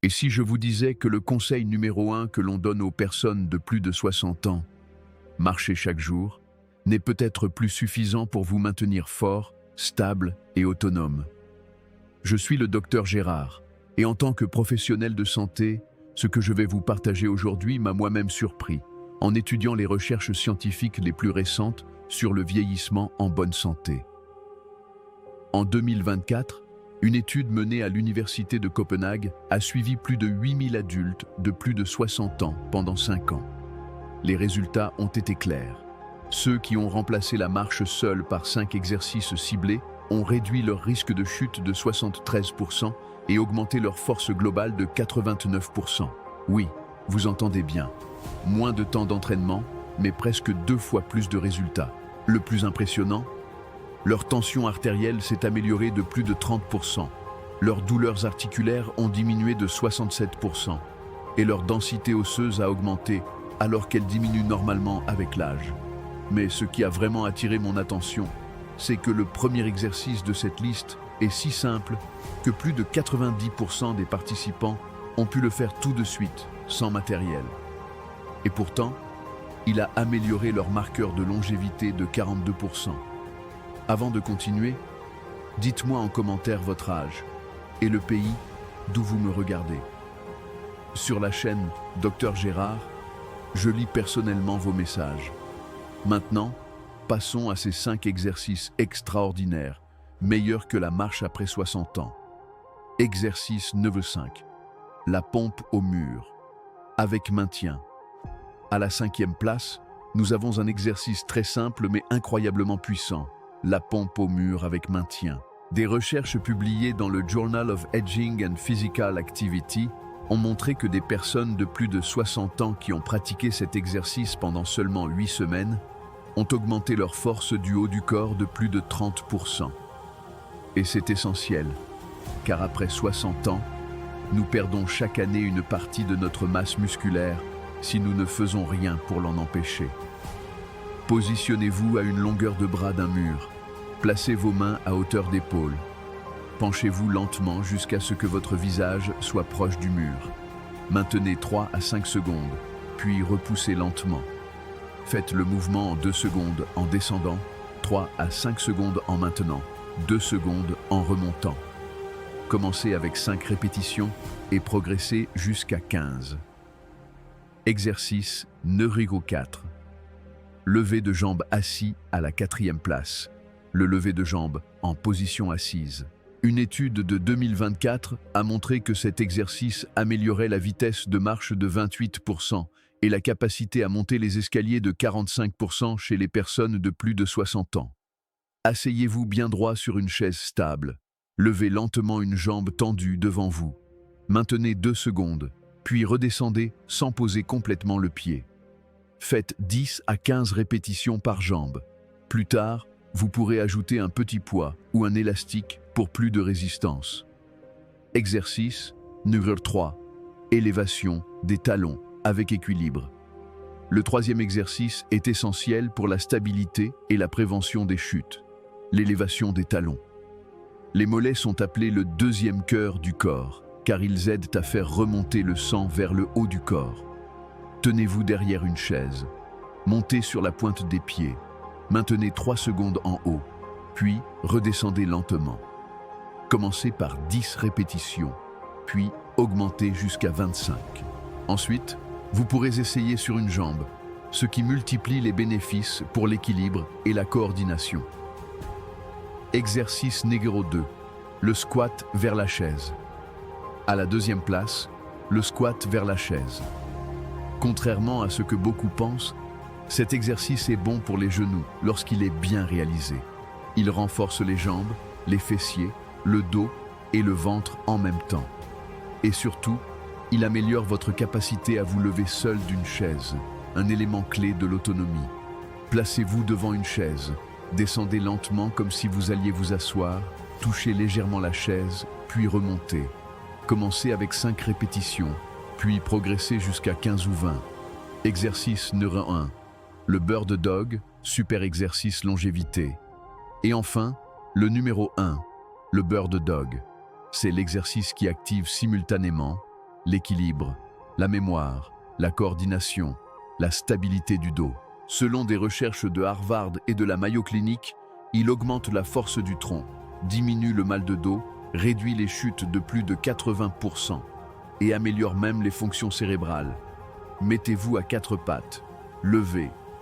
Et si je vous disais que le conseil numéro 1 que l'on donne aux personnes de plus de 60 ans, marcher chaque jour, n'est peut-être plus suffisant pour vous maintenir fort, stable et autonome. Je suis le docteur Gérard, et en tant que professionnel de santé, ce que je vais vous partager aujourd'hui m'a moi-même surpris, en étudiant les recherches scientifiques les plus récentes sur le vieillissement en bonne santé. En 2024, une étude menée à l'Université de Copenhague a suivi plus de 8000 adultes de plus de 60 ans pendant 5 ans. Les résultats ont été clairs. Ceux qui ont remplacé la marche seule par 5 exercices ciblés ont réduit leur risque de chute de 73% et augmenté leur force globale de 89%. Oui, vous entendez bien. Moins de temps d'entraînement, mais presque 2 fois plus de résultats. Le plus impressionnant, leur tension artérielle s'est améliorée de plus de 30%. Leurs douleurs articulaires ont diminué de 67%. Et leur densité osseuse a augmenté, alors qu'elle diminue normalement avec l'âge. Mais ce qui a vraiment attiré mon attention, c'est que le premier exercice de cette liste est si simple que plus de 90% des participants ont pu le faire tout de suite, sans matériel. Et pourtant, il a amélioré leur marqueur de longévité de 42%. Avant de continuer, dites-moi en commentaire votre âge et le pays d'où vous me regardez. Sur la chaîne Dr Gérard, je lis personnellement vos messages. Maintenant, passons à ces 5 exercices extraordinaires, meilleurs que la marche après 60 ans. Exercice 9.5. La pompe au mur, avec maintien. À la 5e place, nous avons un exercice très simple mais incroyablement puissant. La pompe au mur avec maintien. Des recherches publiées dans le Journal of Aging and Physical Activity ont montré que des personnes de plus de 60 ans qui ont pratiqué cet exercice pendant seulement 8 semaines ont augmenté leur force du haut du corps de plus de 30%. Et c'est essentiel, car après 60 ans, nous perdons chaque année une partie de notre masse musculaire si nous ne faisons rien pour l'en empêcher. Positionnez-vous à une longueur de bras d'un mur. Placez vos mains à hauteur d'épaule. Penchez-vous lentement jusqu'à ce que votre visage soit proche du mur. Maintenez 3 à 5 secondes, puis repoussez lentement. Faites le mouvement en 2 secondes en descendant, 3 à 5 secondes en maintenant, 2 secondes en remontant. Commencez avec 5 répétitions et progressez jusqu'à 15. Exercice 9.4. Lever de jambes assis à la 4e place. Le lever de jambes en position assise. Une étude de 2024 a montré que cet exercice améliorait la vitesse de marche de 28% et la capacité à monter les escaliers de 45% chez les personnes de plus de 60 ans. Asseyez-vous bien droit sur une chaise stable. Levez lentement une jambe tendue devant vous. Maintenez 2 secondes, puis redescendez sans poser complètement le pied. Faites 10 à 15 répétitions par jambe. Plus tard, vous pourrez ajouter un petit poids ou un élastique pour plus de résistance. Exercice numéro 3. Élévation des talons avec équilibre. Le 3e exercice est essentiel pour la stabilité et la prévention des chutes. L'élévation des talons. Les mollets sont appelés le 2e cœur du corps, car ils aident à faire remonter le sang vers le haut du corps. Tenez-vous derrière une chaise. Montez sur la pointe des pieds. Maintenez 3 secondes en haut, puis redescendez lentement. Commencez par 10 répétitions, puis augmentez jusqu'à 25. Ensuite, vous pourrez essayer sur une jambe, ce qui multiplie les bénéfices pour l'équilibre et la coordination. Exercice numéro 2. Le squat vers la chaise. À la 2e place, le squat vers la chaise. Contrairement à ce que beaucoup pensent, cet exercice est bon pour les genoux lorsqu'il est bien réalisé. Il renforce les jambes, les fessiers, le dos et le ventre en même temps. Et surtout, il améliore votre capacité à vous lever seul d'une chaise, un élément clé de l'autonomie. Placez-vous devant une chaise, descendez lentement comme si vous alliez vous asseoir, touchez légèrement la chaise, puis remontez. Commencez avec 5 répétitions, puis progressez jusqu'à 15 ou 20. Exercice numéro 1. Le Bird Dog, super exercice longévité. Et enfin, le numéro 1, le Bird Dog. C'est l'exercice qui active simultanément l'équilibre, la mémoire, la coordination, la stabilité du dos. Selon des recherches de Harvard et de la Mayo Clinic, il augmente la force du tronc, diminue le mal de dos, réduit les chutes de plus de 80% et améliore même les fonctions cérébrales. Mettez-vous à quatre pattes, levez,